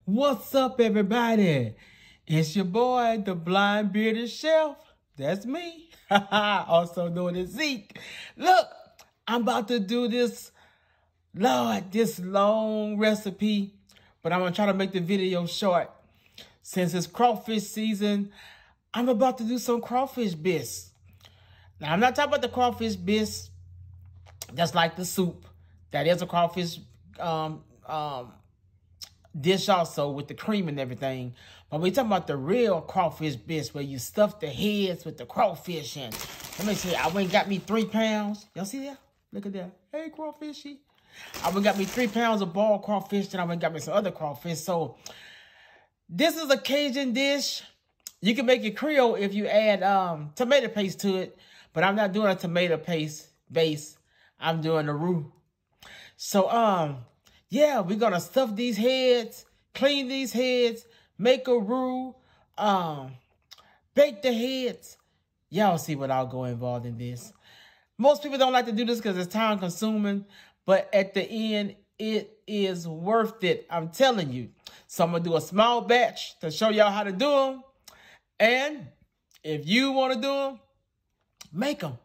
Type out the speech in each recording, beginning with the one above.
What's up, everybody? It's your boy, the Blind Bearded Chef. That's me. Also known as Zeke. Look, I'm about to do this long recipe, but I'm going to try to make the video short. Since it's crawfish season, I'm about to do some crawfish bisque. Now, I'm not talking about the crawfish bisque that's like the soup. That is a crawfish dish also with the cream and everything. But we're talking about the real crawfish bisque where you stuff the heads with the crawfish in. Let me see. I went and got me 3 pounds. Y'all see that? Look at that. Hey, crawfishy. I went and got me 3 pounds of boiled crawfish. Then I went and got me some other crawfish. So this is a Cajun dish. You can make it Creole if you add tomato paste to it. But I'm not doing a tomato paste base. I'm doing a roux. So, yeah, we're going to stuff these heads, clean these heads, make a roux, bake the heads. Y'all see what I'll go involved in this. Most people don't like to do this because it's time consuming, but at the end, it is worth it. I'm telling you. So I'm going to do a small batch to show y'all how to do them. And if you want to do them, make them.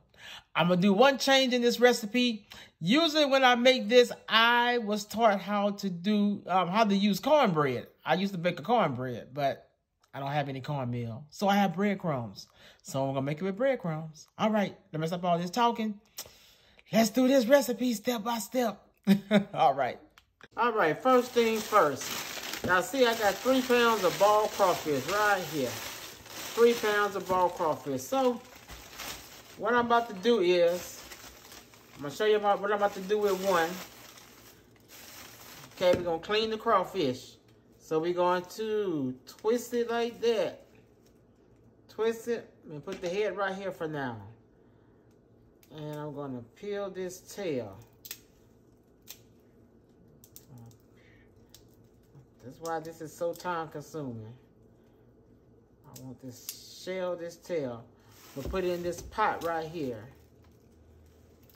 I'm going to do one change in this recipe. Usually when I make this, I was taught how to do, how to use cornbread. I used to bake a cornbread, but I don't have any cornmeal. So I have breadcrumbs. So I'm going to make it with breadcrumbs. All right, let me stop all this talking. Let's do this recipe step by step. All right. All right, first things first. Now see, I got 3 pounds of boiled crawfish right here. 3 pounds of boiled crawfish. So what I'm about to do is, I'm going to show you what I'm about to do with one. Okay, we're going to clean the crawfish. So we're going to twist it like that. Twist it and put the head right here for now. And I'm going to peel this tail. That's why this is so time consuming. I want this shell, this tail. We'll put it in this pot right here.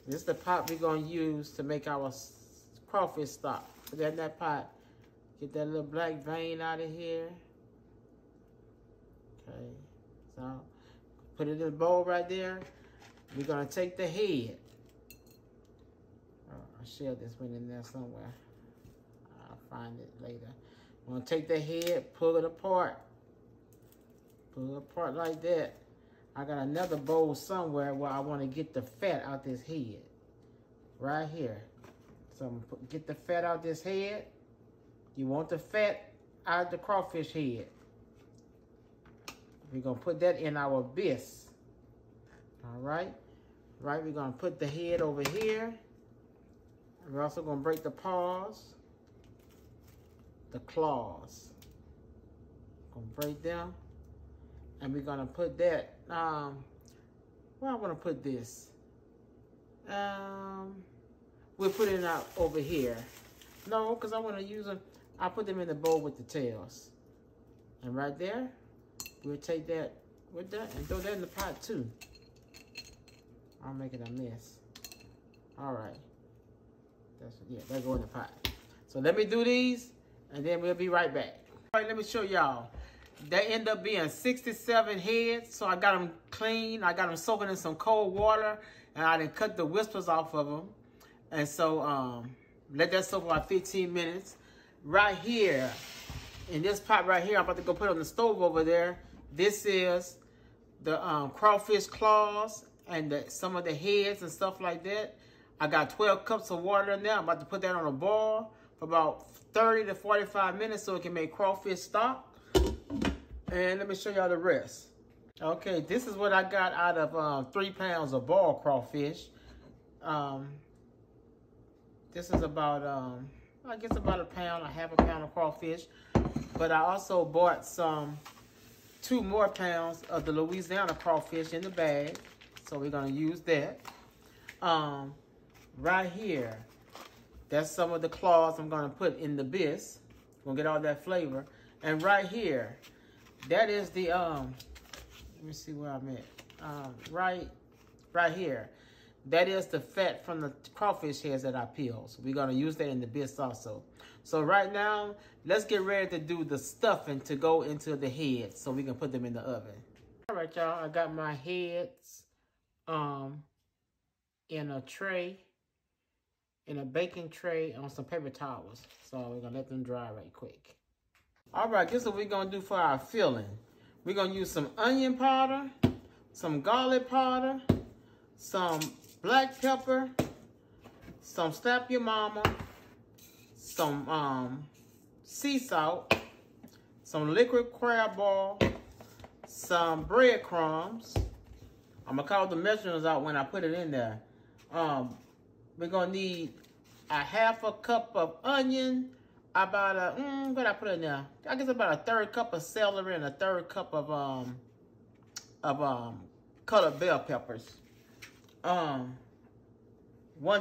This is the pot we're going to use to make our crawfish stock. Put that in that pot. Get that little black vein out of here. Okay. So, put it in the bowl right there. We're going to take the head. I shoved this one in there somewhere. I'll find it later. We're going to take the head, pull it apart. Pull it apart like that. I got another bowl somewhere where I want to get the fat out this head. Right here. So I'm going to get the fat out this head. You want the fat out of the crawfish head. We're going to put that in our bisque. Alright. Right, we're going to put the head over here. We're also going to break the paws. The claws. Going to break them. And we're going to put that, where I want to put this. We'll put it out over here. No, because I want to use them. I'll put them in the bowl with the tails. And right there, we'll take that with that and throw that in the pot too. I'm making a mess. All right. That'll go in the pot. So let me do these and then we'll be right back. All right, let me show y'all. They end up being 67 heads, so I got them clean. I got them soaking in some cold water, and I done cut the whiskers off of them. And so, let that soak for about 15 minutes. Right here, in this pot right here, I'm about to go put on the stove over there. This is the crawfish claws and some of the heads and stuff like that. I got 12 cups of water in there. I'm about to put that on a boil for about 30 to 45 minutes so it can make crawfish stock. And let me show y'all the rest. Okay, this is what I got out of 3 pounds of boiled crawfish. This is about, I guess about a pound, a half a pound of crawfish. But I also bought 2 more pounds of the Louisiana crawfish in the bag. So we're gonna use that. Right here, that's some of the claws I'm gonna put in the bisque. Gonna get all that flavor. And right here, that is the, let me see where I'm at. Right here. That is the fat from the crawfish heads that I peeled. So we're going to use that in the bisque also. So right now, let's get ready to do the stuffing to go into the heads so we can put them in the oven. All right, y'all, I got my heads in a tray, in a baking tray on some paper towels. So we're gonna let them dry right quick. All right, this is what we're gonna do for our filling. We're gonna use some onion powder, some garlic powder, some black pepper, some Snap Your Mama, some sea salt, some liquid crab oil, some breadcrumbs. I'm gonna call the measurements out when I put it in there. We're gonna need a half a cup of onion, about a what I put in there? I guess about a third cup of celery and a third cup of colored bell peppers. 1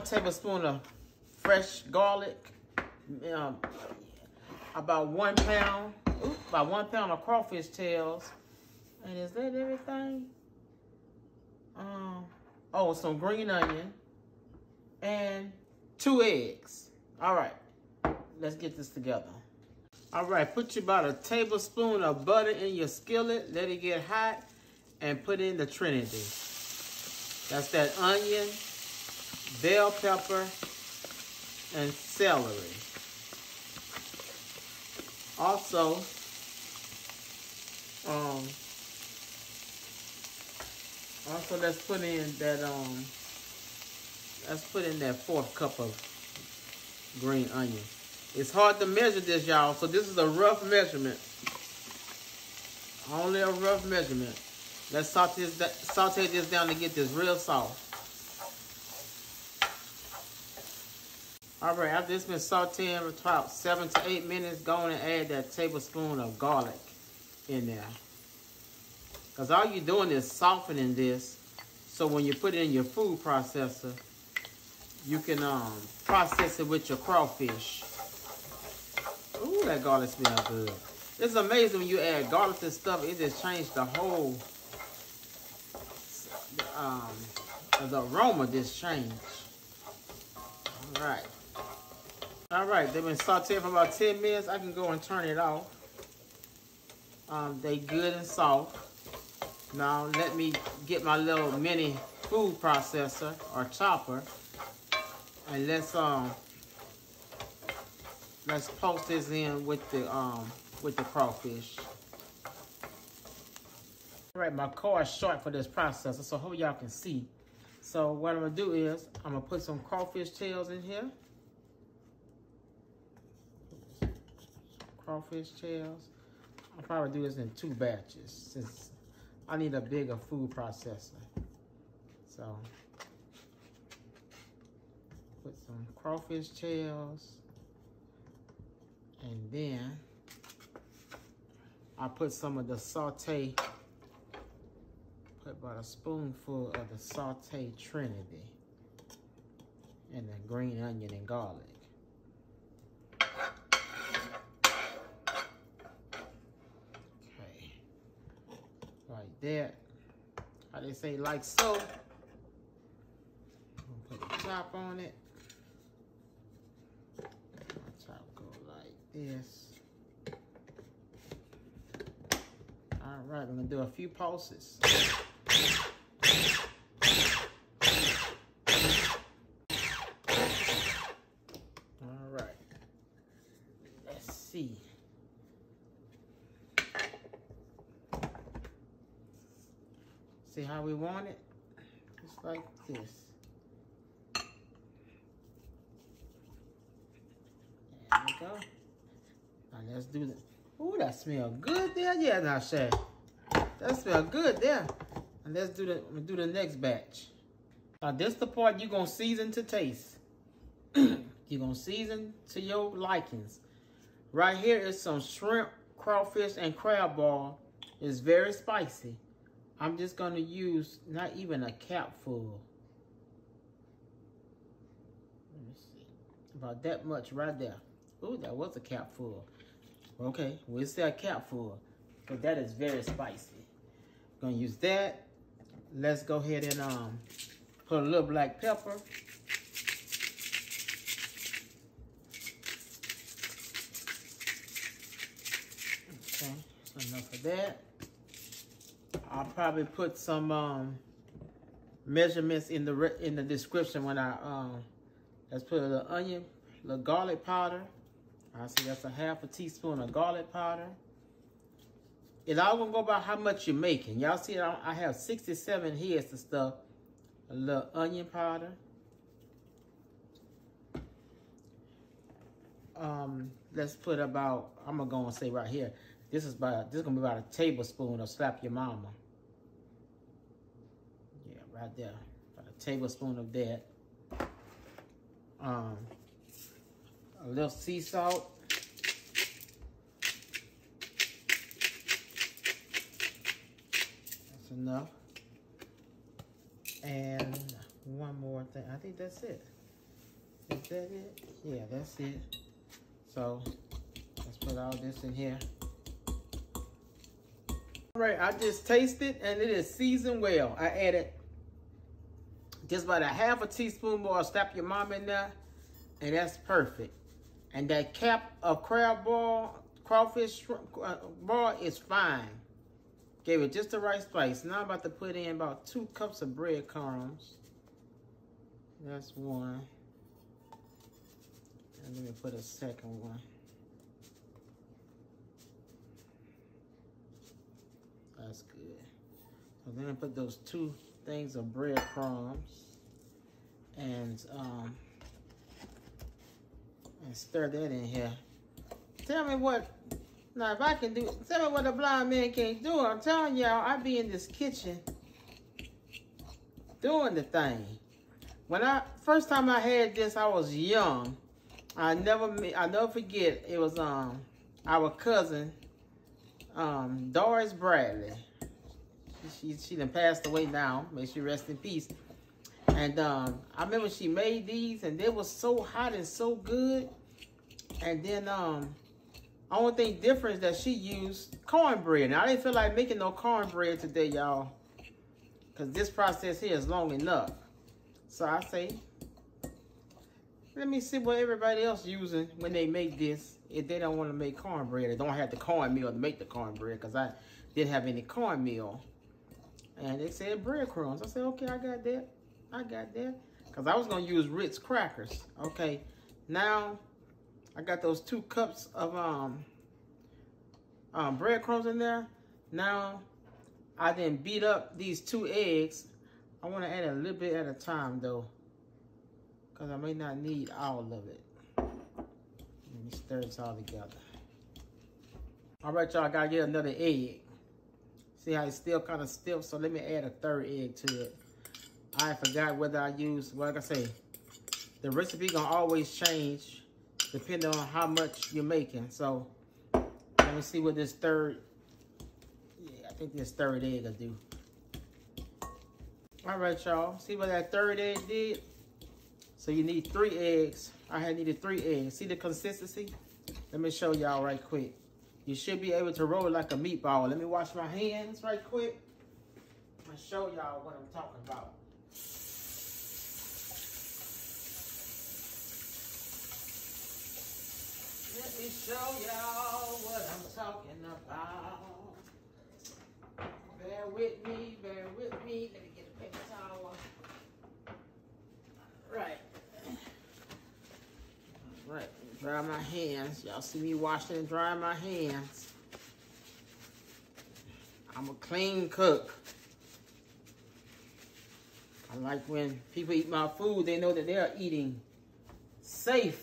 tablespoon of fresh garlic. About 1 pound. About 1 pound of crawfish tails. And is that everything? Oh, some green onion and 2 eggs. All right, let's get this together. All right, put you about a tablespoon of butter in your skillet. Let it get hot and put in the Trinity. That's that onion, bell pepper, and celery. Also, let's put in that that 4th cup of green onion. It's hard to measure this, y'all, so this is a rough measurement. Only a rough measurement. Let's saute this down to get this real soft. All right, after it's been sauteing for about 7 to 8 minutes, go on and add that tablespoon of garlic in there. Because all you're doing is softening this, so when you put it in your food processor, you can process it with your crawfish. Ooh, that garlic smells good. It's amazing when you add garlic to stuff, it just changed the whole, the aroma just changed. All right. All right, they've been sauteing for about 10 minutes. I can go and turn it off. They good and soft. Now let me get my little mini food processor or chopper, and let's post this in with the crawfish. All right, my car is short for this processor, so hope y'all can see. So what I'm gonna do is I'm gonna put some crawfish tails in here. Crawfish tails. I'll probably do this in 2 batches since I need a bigger food processor. So put some crawfish tails, and then I put some of the saute. Put about a spoonful of the saute Trinity and the green onion and garlic. Like that. How they say, like so. Put the top on it. The top go like this. All right, we're gonna do a few pulses. All right. Let's see. See how we want it? Just like this. There we go. Now let's do this. Ooh, that smells good there. Yeah, now Shay. That smells good there. And let's do the next batch. Now this the part you're gonna season to taste. You're gonna season to your likings. Right here is some shrimp, crawfish, and crab ball. It's very spicy. I'm just gonna use not even a capful. Let me see. About that much right there. Ooh, that was a capful. Okay, we'll say a capful, but that is very spicy. Gonna use that. Let's go ahead and put a little black pepper. Okay, that's enough of that. I'll probably put some measurements in the description when I let's put a little onion, a little garlic powder. I see that's a half a teaspoon of garlic powder. It's all gonna go by how much you're making. Y'all see, I have 67 heads of stuff. A little onion powder. Let's put about, I'm gonna go and say right here, this is gonna be about a tablespoon of slap your mama. Yeah, right there, about a tablespoon of that. A little sea salt. That's enough. And one more thing, I think that's it. Is that it? Yeah, that's it. So let's put all this in here. All right, I just tasted and it is seasoned well. I added just about a half a teaspoon more of Slap Your Mama in there, and that's perfect. And that cap of crawfish ball is fine. Gave it just the right spice. Now I'm about to put in about 2 cups of breadcrumbs. That's one. And let me put a second one. That's good. So then I put those 2 things of breadcrumbs and stir that in here. Tell me what, now if I can do, tell me what a blind man can't do. I'm telling y'all, I be in this kitchen doing the thing. When first time I had this, I was young. I never forget. It was our cousin, Doris Bradley. She done passed away now. May she rest in peace. And I remember she made these, and they were so hot and so good. And then only thing different is that she used cornbread. And I didn't feel like making no cornbread today, y'all, because this process here is long enough. So I say, let me see what everybody else using when they make this. If they don't want to make cornbread, they don't have the cornmeal to make the cornbread, because I didn't have any cornmeal. And they said breadcrumbs. I said, okay, I got that. I got that. Because I was going to use Ritz crackers. Okay, now I got those 2 cups of breadcrumbs in there. Now I then beat up these 2 eggs. I want to add a little bit at a time though, because I may not need all of it. Let me stir this all together. All right, y'all, I gotta get another egg. See how it's still kind of stiff, so let me add a 3rd egg to it. I forgot whether I use, well, like I say, the recipe gonna always change depending on how much you're making. So let me see what this 3rd, yeah, I think this 3rd egg will do. All right, y'all, see what that 3rd egg did? So you need 3 eggs. I had needed 3 eggs. See the consistency? Let me show y'all right quick. You should be able to roll it like a meatball. Let me wash my hands right quick. I'm gonna show y'all what I'm talking about. Let me show y'all what I'm talking about. Bear with me, bear with me. Let me get a paper towel. Right. Right. Dry my hands. Y'all see me washing and drying my hands. I'm a clean cook. I like when people eat my food, they know that they're eating safe.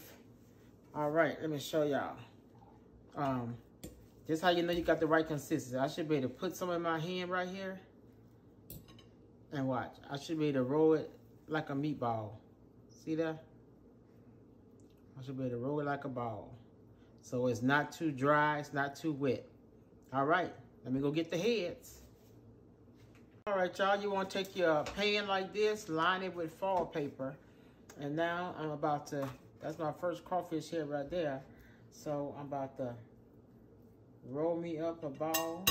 All right, let me show y'all. This is how you know you got the right consistency. I should be able to put some in my hand right here. And watch. I should be able to roll it like a meatball. See that? I should be able to roll it like a ball. So it's not too dry, it's not too wet. All right, let me go get the heads. All right, y'all, you want to take your pan like this, line it with foil paper. And now I'm about to, that's my first crawfish head right there. So I'm about to roll me up a ball.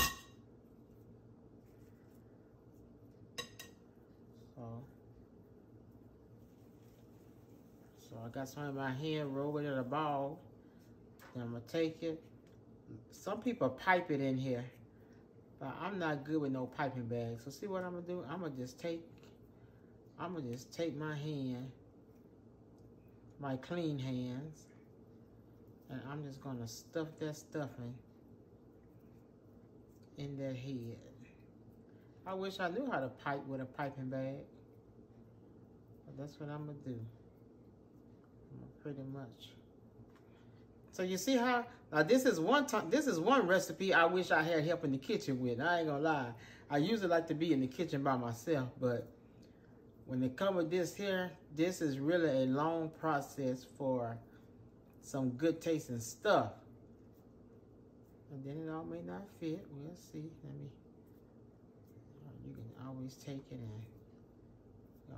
So I got some in my hand, roll it in a ball. Then I'm gonna take it, Some people pipe it in here, but I'm not good with no piping bags. So see what I'm gonna do? I'm gonna just take my hand, my clean hands, and I'm just gonna stuff that stuffing in that head. I wish I knew how to pipe with a piping bag, but that's what I'm gonna do. Pretty much. So you see how, now this is one recipe I wish I had help in the kitchen with. I ain't gonna lie. I usually like to be in the kitchen by myself, but when it comes with this here, this is really a long process for some good tasting stuff. And then it all may not fit. We'll see. You can always take it and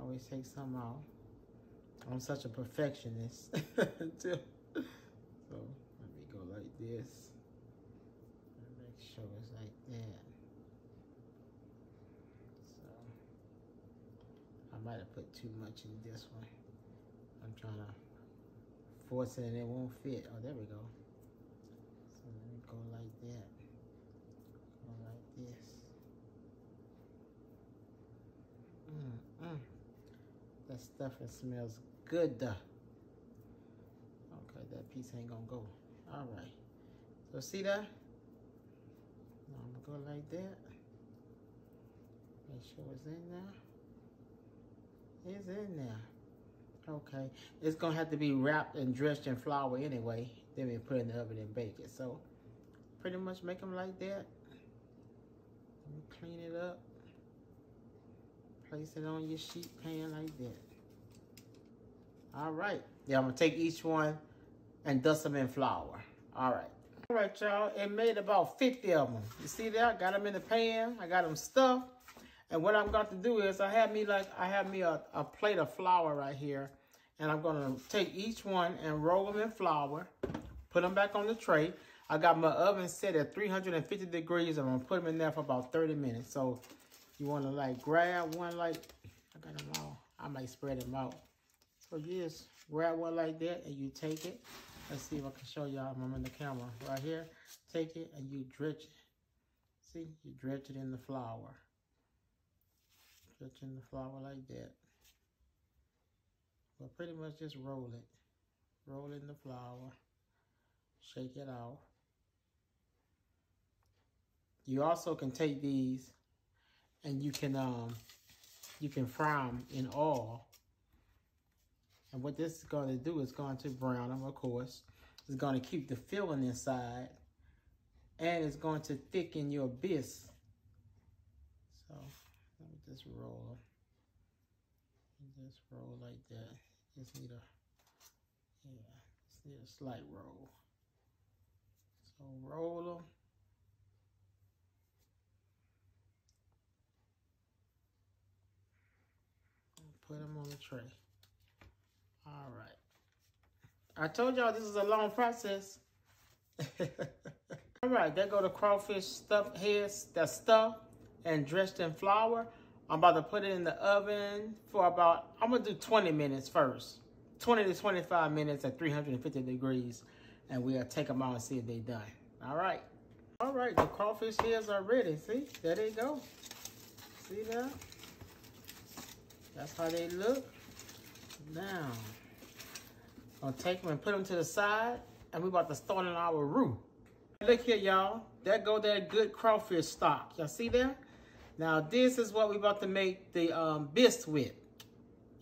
always take some out. I'm such a perfectionist too. So let me go like this. And make sure it's like that. So I might have put too much in this one. I'm trying to force it and it won't fit. Oh, there we go. So let me go like that. Go like this. That stuffing smells good. Okay, that piece ain't gonna go. All right. So see that? Now I'm gonna go like that. Make sure it's in there. It's in there. Okay. It's gonna have to be wrapped and dressed in flour anyway. Then we put it in the oven and bake it. So pretty much make them like that. Clean it up. Place it on your sheet pan like that. All right. Yeah, I'm gonna take each one and dust them in flour. All right. All right, y'all. It made about 50 of them. You see that? I got them in the pan. I got them stuffed. And what I'm going to do is I have me a plate of flour right here. And I'm going to take each one and roll them in flour. Put them back on the tray. I got my oven set at 350 degrees. I'm going to put them in there for about 30 minutes. So you want to like grab one like, I got them all. I might spread them out. So you just grab one like that and you take it. Let's see if I can show y'all. I'm in the camera right here. Take it and you dredge it. See, you dredge it in the flour. Dredge in the flour like that. But pretty much just roll it. Roll it in the flour. Shake it out. You also can take these and you can fry them in oil. And what this is going to do is going to brown them, of course. It's going to keep the filling inside. And it's going to thicken your bisque. So, let me just roll them. Just roll like that. Just need a slight roll. So, roll them. Put them on the tray. All right. I told y'all this is a long process. All right, there go the crawfish stuffed heads that's stuffed and dressed in flour. I'm about to put it in the oven for about, I'm going to do 20 minutes first. 20 to 25 minutes at 350 degrees. And we'll take them out and see if they're done. All right. All right, the crawfish heads are ready. See, there they go. See that? That's how they look. Now, I'll take them and put them to the side, and we're about to start on our roux. Look here, y'all. There go that good crawfish stock. Y'all see that? Now, this is what we're about to make the bisque with.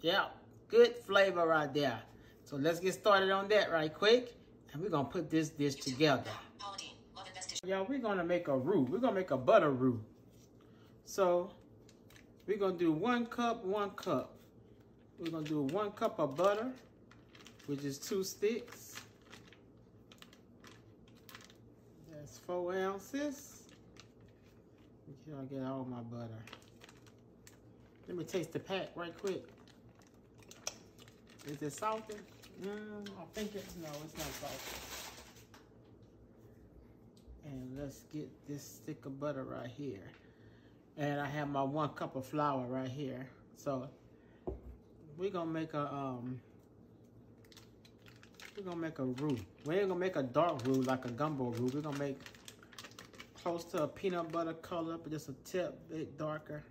Yeah, good flavor right there. So let's get started on that right quick, and we're gonna put this dish together. Y'all, we're gonna make a roux. We're gonna make a butter roux. So we're gonna do 1 cup, 1 cup. We're going to do 1 cup of butter, which is 2 sticks. That's 4 ounces. Make sure I get all my butter. Let me taste the pack right quick. Is it salty? I think it's, no, it's not salty. And let's get this stick of butter right here. And I have my 1 cup of flour right here. So we're gonna make a We're gonna make a roux. We ain't gonna make a dark roux like a gumbo roux. We're gonna make close to a peanut butter color, but just a bit darker.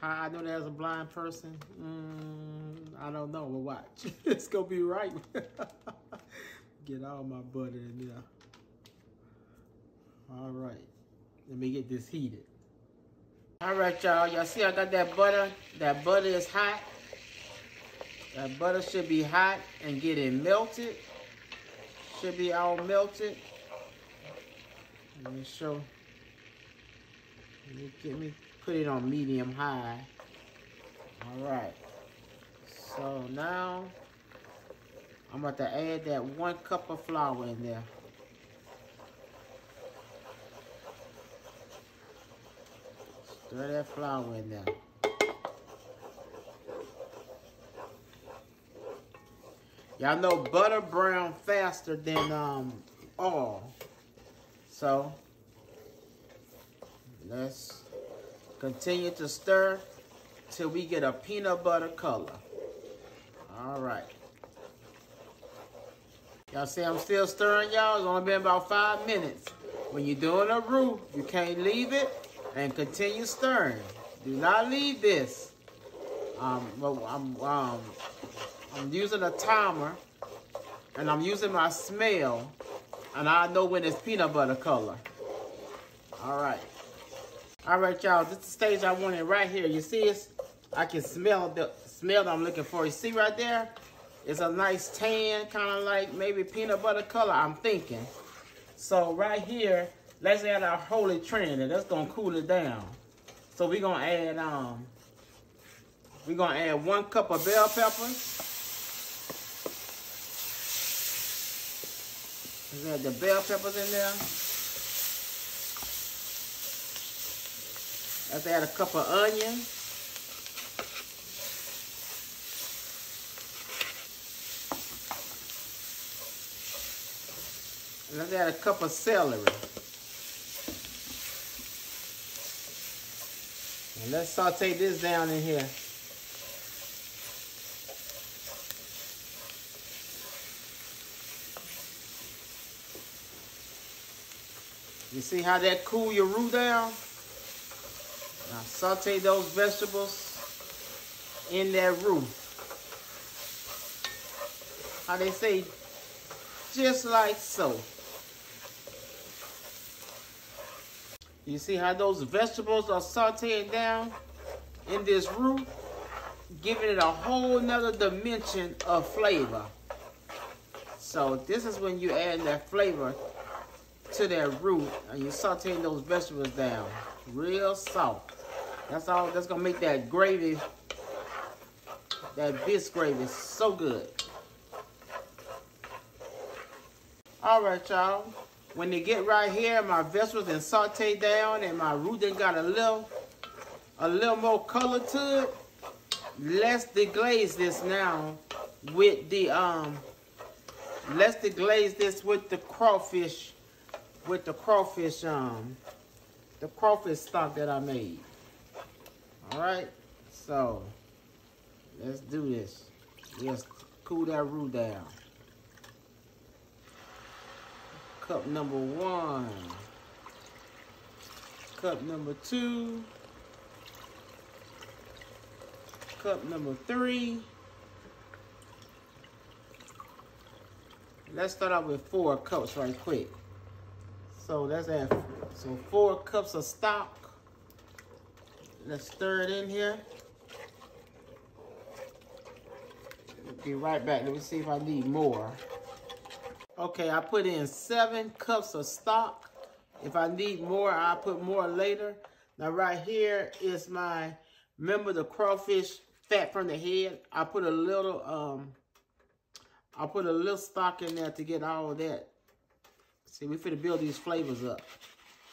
How I know that as a blind person? I don't know. We'll watch. It's gonna be right. Get all my butter in there. All right. Let me get this heated. All right, y'all. Y'all see I got that butter? That butter is hot. That butter should be hot and getting melted. Should be all melted. Let me show. Let me put it on medium high. All right. So now I'm about to add that 1 cup of flour in there. Stir that flour in there. Y'all know butter brown faster than oil. So let's continue to stir till we get a peanut butter color. All right. Y'all see I'm still stirring, y'all. It's only been about 5 minutes. When you're doing a roux, you can't leave it and continue stirring. Do not leave this. I'm using a timer and I'm using my smell, and I know when it's peanut butter color. All right. All right, y'all. This is the stage I want it right here. You see it? I can smell the smell that I'm looking for. You see right there? It's a nice tan, kind of like maybe peanut butter color, I'm thinking. So right here, let's add our Holy Trinity. That's gonna cool it down. So we're gonna add 1 cup of bell peppers. Let's add the bell peppers in there. Let's add a cup of onions. And let's add a cup of celery. And let's saute this down in here. You see how that cool your roux down? Now saute those vegetables in that roux. How they say, just like so. You see how those vegetables are sauteing down in this roux, giving it a whole nother dimension of flavor. So this is when you add that flavor to that roux and you're sauteing those vegetables down real soft. That's all. That's gonna make that gravy, that bisque gravy, so good. All right, y'all. When they get right here, my vegetables and saute down and my roux then got a little more color to it. Let's deglaze this now with the crawfish. With the crawfish stock that I made. All right, so let's do this. Let's cool that roux down. Cup number 1, cup number 2, cup number 3. Let's start out with 4 cups right quick. So let's add 4 cups of stock. Let's stir it in here. Be right back. Let me see if I need more. Okay, I put in 7 cups of stock. If I need more, I'll put more later. Now right here is my, remember the crawfish fat from the head? I put a little stock in there to get all of that. See, we finna build these flavors up.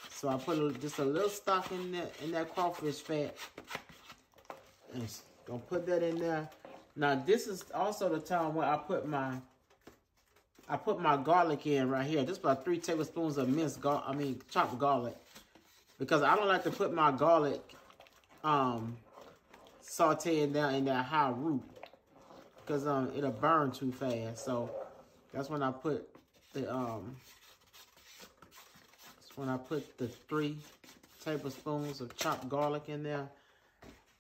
So I put just a little stock in that crawfish fat. And gonna put that in there. Now this is also the time where I put my garlic in right here. Just about 3 tablespoons of chopped garlic. Because I don't like to put my garlic sauteing down in that high roux. Because it'll burn too fast. So That's when I put the that's when I put the 3 tablespoons of chopped garlic in there.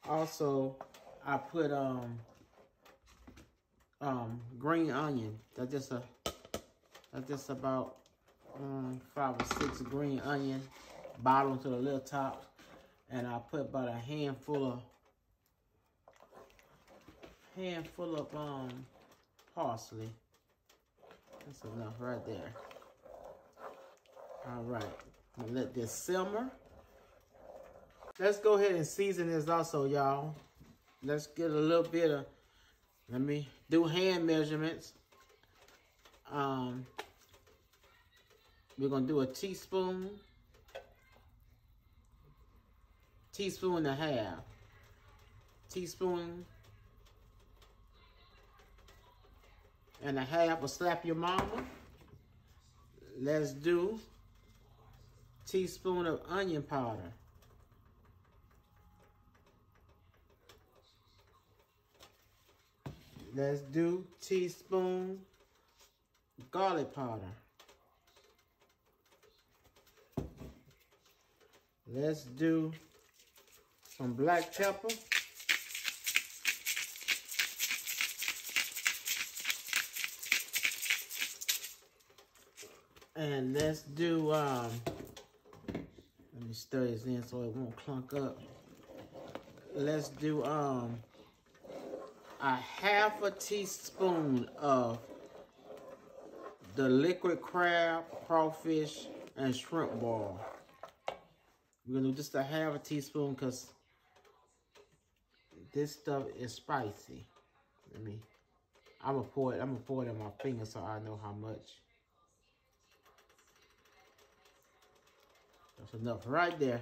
Also, I put green onion. That's just about 5 or 6 green onion, bottom to the little top, and I put about a handful of parsley. That's enough right there. All right, I'm gonna let this simmer. Let's go ahead and season this also, y'all. Let's get a little bit of, let me do hand measurements. We're gonna do a teaspoon and a half. Teaspoon and a half will slap your mama. Let's do teaspoon of onion powder. Let's do teaspoon garlic powder. Let's do some black pepper. And let's do, let me stir this in so it won't clunk up. Let's do a half a teaspoon of the liquid crab, crawfish, and shrimp ball. We're gonna do just a half a teaspoon because this stuff is spicy. I'm gonna pour it on my finger so I know how much. That's enough right there.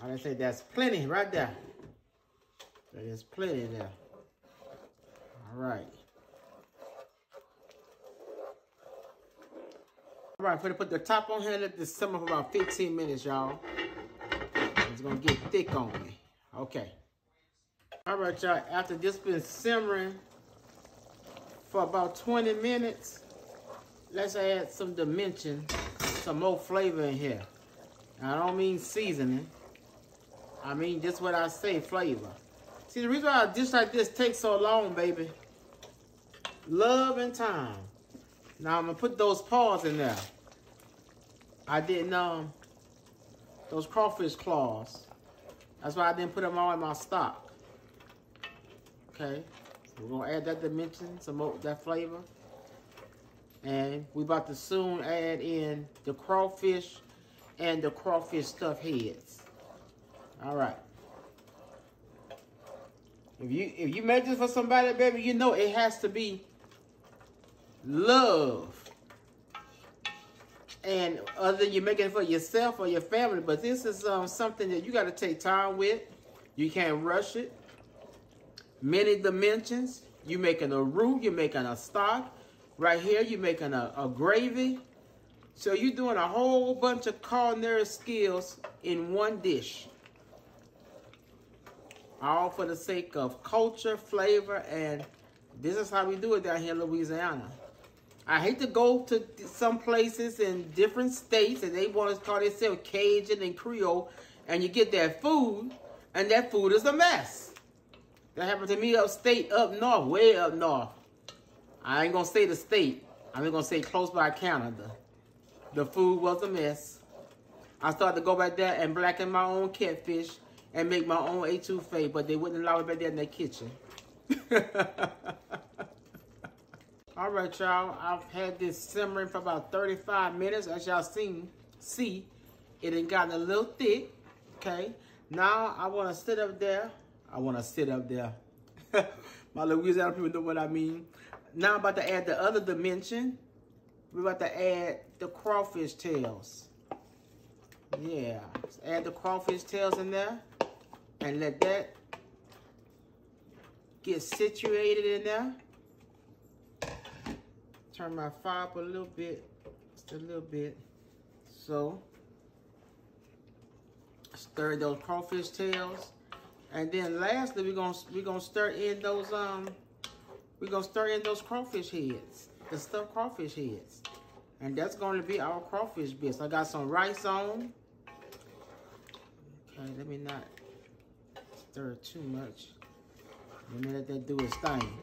I didn't say that's plenty right there. There is plenty there. All right. All right, I'm gonna put the top on here and let this simmer for about 15 minutes, y'all. It's gonna get thick on me. Okay. All right, y'all, after this been simmering for about 20 minutes, let's add some dimension, some more flavor in here. Now, I don't mean seasoning. I mean just what I say, flavor. See, the reason why a dish like this takes so long, baby, love and time. Now, I'm gonna put those paws in there. I didn't, those crawfish claws. That's why I didn't put them all in my stock. Okay, so we're gonna add that dimension, some more, that flavor. And we about to soon add in the crawfish and the crawfish stuffed heads. All right. If you make this for somebody, baby, you know it has to be love. And other you're making it for yourself or your family, but this is something that you got to take time with. You can't rush it. Many dimensions. You're making a roux, you're making a stock. Right here, you're making a gravy. So you're doing a whole bunch of culinary skills in one dish. All for the sake of culture, flavor, and this is how we do it down here in Louisiana. I hate to go to some places in different states and they want to call themselves Cajun and Creole, and you get that food, and that food is a mess. That happened to me upstate, up north, way up north. I ain't gonna say the state. I'm just gonna say close by Canada. The food was a mess. I started to go back there and blacken my own catfish and make my own etouffee, but they wouldn't allow me back there in their kitchen. All right, y'all. I've had this simmering for about 35 minutes. As y'all see, it done gotten a little thick. Okay. Now I want to sit up there. My Louisiana people know what I mean. Now I'm about to add the other dimension. We're about to add the crawfish tails. Yeah. Let's add the crawfish tails in there and let that get situated in there. Turn my fire up a little bit, just a little bit. So, stir those crawfish tails, and then lastly, we're gonna stir in those crawfish heads. the stuffed crawfish heads. And that's going to be our crawfish bisque. I got some rice on. Okay, let me not stir it too much. Let me let that do its thing.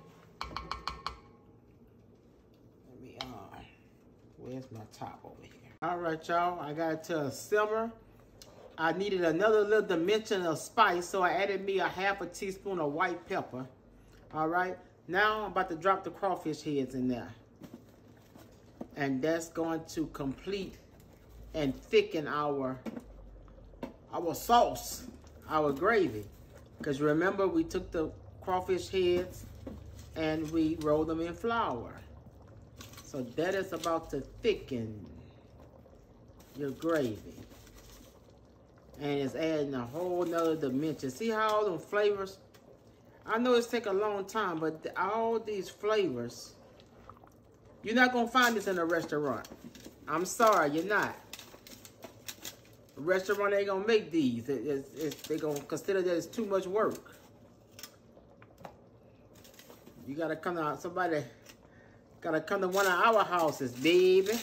Let me, where's my top over here? All right, y'all, I got it to a simmer. I needed another little dimension of spice, so I added me a half a teaspoon of white pepper. All right, now I'm about to drop the crawfish heads in there. And that's going to complete and thicken our sauce, our gravy. Because remember, we took the crawfish heads and we rolled them in flour. So that is about to thicken your gravy. And it's adding a whole nother dimension. See how all them flavors, I know it's taking a long time, but all these flavors, you're not going to find this in a restaurant. I'm sorry, you're not. A restaurant ain't going to make these. They're going to consider that it's too much work. You got to come out, somebody got to come to one of our houses, baby.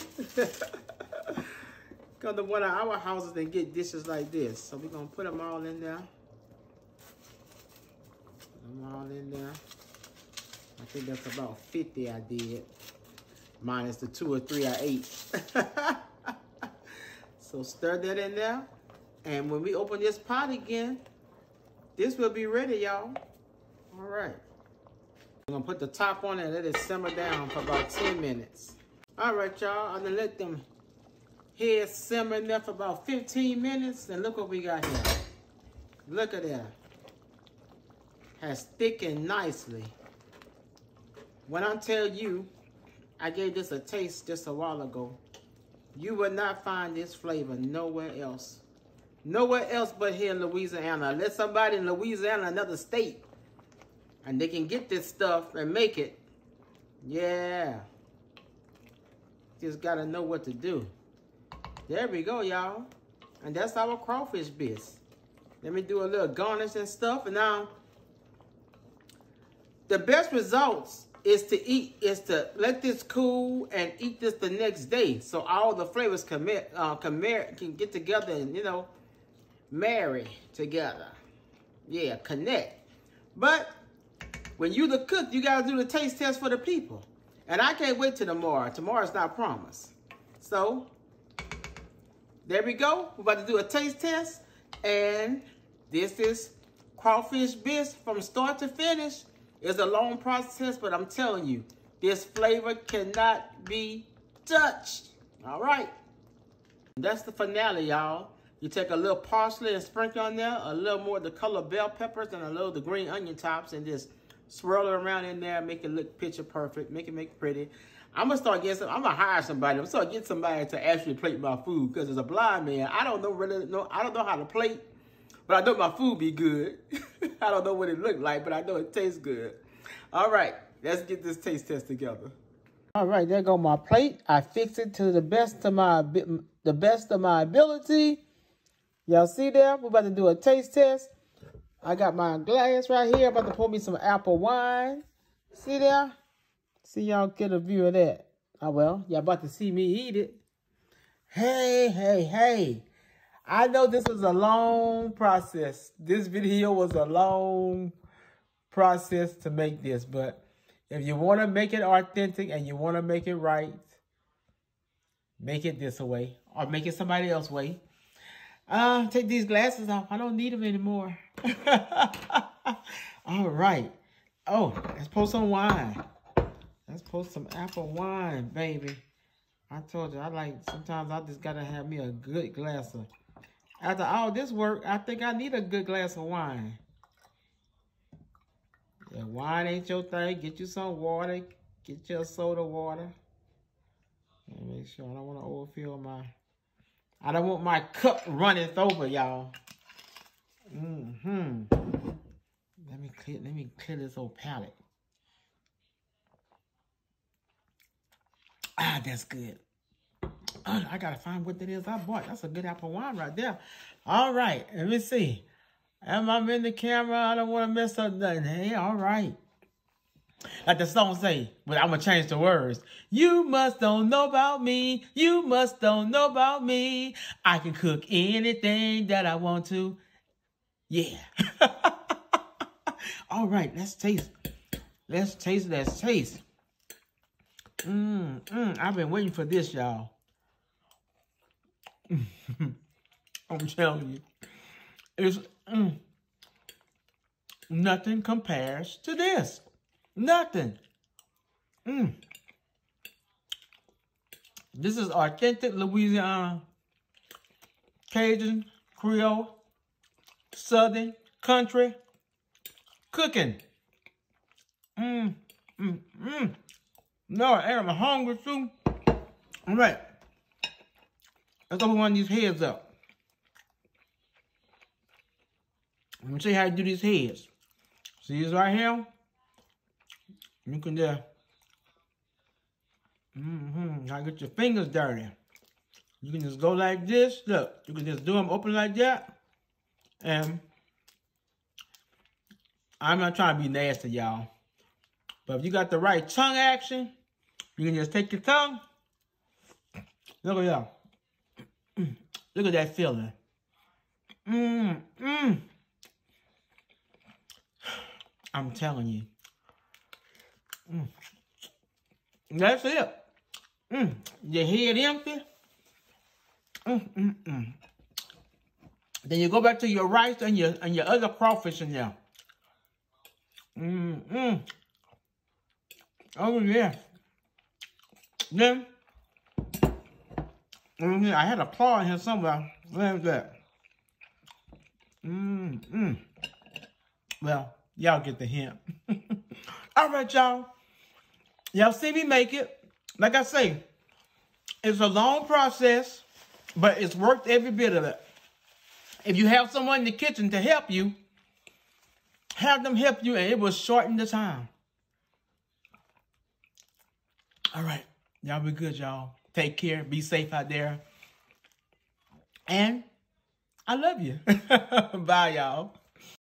Come to one of our houses and get dishes like this. So we're going to put them all in there. Put them all in there. I think that's about 50 I did. Minus the 2 or 3 I ate. So stir that in there. And when we open this pot again, this will be ready, y'all. All right. I'm going to put the top on it and let it simmer down for about 10 minutes. All right, y'all. I'm going to let them heads simmer in there for about 15 minutes. And look what we got here. Look at that. Has thickened nicely. When I tell you, I gave this a taste just a while ago. You will not find this flavor nowhere else. Nowhere else but here in Louisiana. Unless somebody in Louisiana, another state, and they can get this stuff and make it. Yeah. Just got to know what to do. There we go, y'all. And that's our crawfish bisque. Let me do a little garnish and stuff. And now, the best results is to let this cool and eat this the next day, so all the flavors can get together and, you know, marry together. Yeah, connect. But when you the cook, you gotta do the taste test for the people. And I can't wait till tomorrow. Tomorrow's not promised. So there we go. We're about to do a taste test, and this is crawfish bisque from start to finish. It's a long process, but I'm telling you, this flavor cannot be touched. All right. That's the finale, y'all. You take a little parsley and sprinkle on there, a little more of the color bell peppers, and a little of the green onion tops, and just swirl it around in there, make it look picture perfect, make it pretty. I'm gonna start getting I'm gonna hire somebody. I'm gonna start getting somebody to actually plate my food, because as a blind man, I don't know how to plate. But I know my food be good. I don't know what it look like, but I know it tastes good. All right, let's get this taste test together. All right, there go my plate. I fixed it to the best of my ability. Y'all see there? We're about to do a taste test. I got my glass right here. I'm about to pour me some apple wine. See there? See y'all get a view of that. Oh well, y'all about to see me eat it. Hey. I know this was a long process. This video was a long process to make this, but if you want to make it authentic and you want to make it right, make it this way or make it somebody else's way. Take these glasses off. I don't need them anymore. All right. Oh, let's pour some wine. Let's pour some apple wine, baby. I told you, sometimes I just got to have me a good glass of. After all this work, I think I need a good glass of wine. Yeah, wine ain't your thing. Get you some water. Get your soda water. And make sure I don't want to overfill I don't want my cup running over, y'all. Let me clear this old palate. Ah, that's good. I gotta find what that is I bought. That's a good apple wine right there. All right, let me see. Am I in the camera? I don't want to mess up nothing. Hey, all right. Like the song say, but I'm going to change the words. You must don't know about me. You must don't know about me. I can cook anything that I want to. Yeah. All right, let's taste. Let's taste. Let's taste. I've been waiting for this, y'all. I'm telling you. It's nothing compares to this. Nothing. This is authentic Louisiana, Cajun, Creole, Southern, country cooking. No, I'm hungry too. All right. Let's open one of these heads up. Let me show you how to do these heads. See this right here? You can just, now get your fingers dirty. You can just go like this. Look, you can just do them open like that. And I'm not trying to be nasty, y'all. But if you got the right tongue action, you can just take your tongue. Look at that. Look at that feeling. I'm telling you. That's it. Your head empty. Then you go back to your rice and your other crawfish in there. Oh yeah. Then I had a claw in here somewhere. Where's that? Well, y'all get the hint. All right, y'all. Y'all see me make it. Like I say, it's a long process, but it's worth every bit of it. If you have someone in the kitchen to help you, have them help you, and it will shorten the time. All right. Y'all be good, y'all. Take care. Be safe out there. And I love you. Bye, y'all.